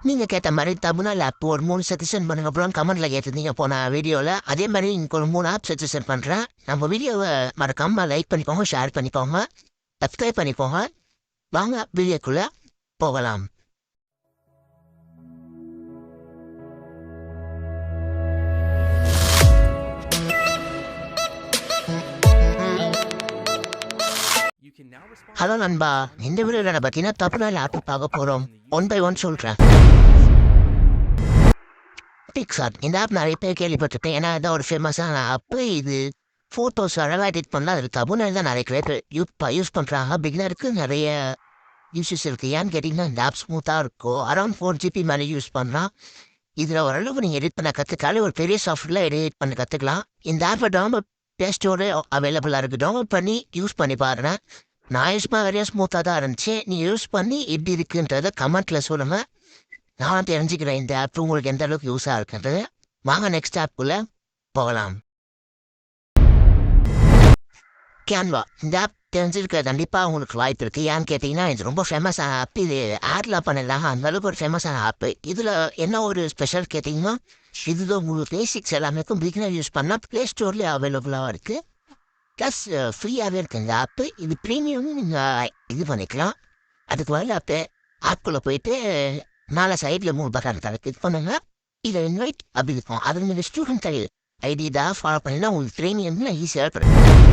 நீங்க கேட்ட மாரி தமிழ்நாடு ஆப் ஒரு 3 சஜஷன் பண்ணுங்க அப்புறம் கமெண்ட்ல கேட்டிருந்தீங்க போன வீடியோல. அதே மாரி இன்னைக்கு ஒரு 3 ஆப் சஜஷன் பண்றேன். நம்ம வீடியோவ மறக்காம லைக் பண்ணிக்கோங்க, ஷேர் பண்ணிக்கோங்க, சப்ஸ்கிரைப் பண்ணிக்கோங்க. வாங்க வீடியோக்குள்ள போகலாம். ஹலோ நண்பா, இந்த வீடியோல நான் பார்த்தீங்கன்னா தமிழ்நாடு ஆப் பார்க்க போறோம். ஒன் பை ஒன் சொல்றேன். பிக்சார்ட் இந்த ஆப் நிறைய பேர் கேள்விப்பட்டிருக்கேன். ஏன்னா இதான் ஒரு ஃபேமஸான ஆப்பு. இது ஃபோட்டோஸ் அழகாக எடிட் பண்ணலாம். அது தமிழ்நாடு தான் நிறைய பேர் யூஸ் பண்ணுறாங்க. பிகினருக்கு நிறைய யூசஸ் இருக்குது. ஏன்னு கேட்டிங்கன்னா இந்த ஆப் ஸ்மூத்தாக இருக்கும். அரௌண்ட் 4 GB மேலே யூஸ் பண்ணலாம். இதில் ஓரளவுக்கு நீங்கள் எடிட் பண்ண கற்றுக்காலே ஒரு பெரிய சாஃப்ட்வேரில் எடிட் பண்ண கற்றுக்கலாம். இந்த ஆப்பை டவுன்லோட் ப்ளே ஸ்டோரு அவைலபிளாக இருக்குது. டவுன்லோட் பண்ணி யூஸ் பண்ணி பாருங்க. நான் யூஸ் பண்ண நிறைய ஸ்மூத்தாக தான் இருந்துச்சு. நீங்கள் யூஸ் பண்ணி எப்படி இருக்குன்றதை கமெண்ட்டில் சொல்லுங்கள். நான் தெரிஞ்சுக்கிறேன் இந்த ஆப் உங்களுக்கு எந்த அளவுக்கு யூஸாக இருக்குன்றது. வாங்க நெக்ஸ்ட் ஆப்புக்குள்ளே போகலாம். கேன்வா இந்த ஆப் தெரிஞ்சிருக்க கண்டிப்பாக உங்களுக்கு வாய்ப்பு இருக்குது. ஏன்னு கேட்டிங்கன்னா இது ரொம்ப ஃபேமஸான ஆப். இது ஆட்லாம் பண்ணலாம், அந்தளவுக்கு ஒரு ஃபேமஸான ஆப்பு. இதில் என்ன ஒரு ஸ்பெஷல் கேட்டிங்கன்னா இதுதான் உங்களுக்கு பேசிக்ஸ் எல்லாமேக்கும் பிகினர் யூஸ் பண்ணால் ப்ளே ஸ்டோர்லேயே அவைலபிளாக இருக்குது. ப்ளஸ் ஃப்ரீயாகவே இருக்குது இந்த ஆப்பு. இது ப்ரீமியம் நீங்கள் இது பண்ணிக்கலாம். அதுக்கு மேலே ஆப்புக்குள்ளே போயிட்டு மேலே சைடில் 3 பட்டன் கிளிக் பண்ணுங்க. இதை இன்வைட் அப்படி இருக்கும். அது நீங்கள் ஸ்டூடெண்ட் ஐடி தான் ஃபாலோ பண்ணினா உங்களுக்கு ப்ரீமியம்ல ஈஸியாக கிடைக்கும்.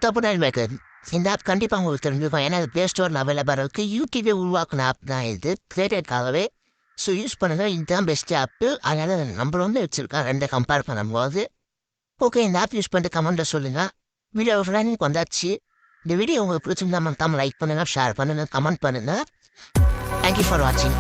தமிழ்நாடு மேக்கர் இந்த ஆப் கண்டிப்பாக உங்களுக்கு தெரிஞ்சுக்கும். ஏன்னா இது ப்ளே ஸ்டோரில் அவைலபிளாக இருக்குது. யூடியூபே உருவாக்குன ஆப் தான் இது, கிரியேட்டருக்காகவே. ஸோ யூஸ் பண்ணுங்கள். இதுதான் பெஸ்ட் ஆப்பு. அதனால் நம்பர் வந்து வச்சுருக்கேன் 2 கம்பேர் பண்ணும்போது. ஓகே, இந்த ஆப் யூஸ் பண்ணிட்டு கமெண்ட்டில் சொல்லுங்கள். வீடியோ ஃப்ரெண்டுக்கு வந்தாச்சு. இந்த வீடியோ உங்களுக்கு பிடிச்சிருந்தா மறக்காம லைக் பண்ணுங்கள், ஷேர் பண்ணுங்கள், கமெண்ட் பண்ணுங்கள். தேங்க்யூ ஃபார் வாட்சிங்.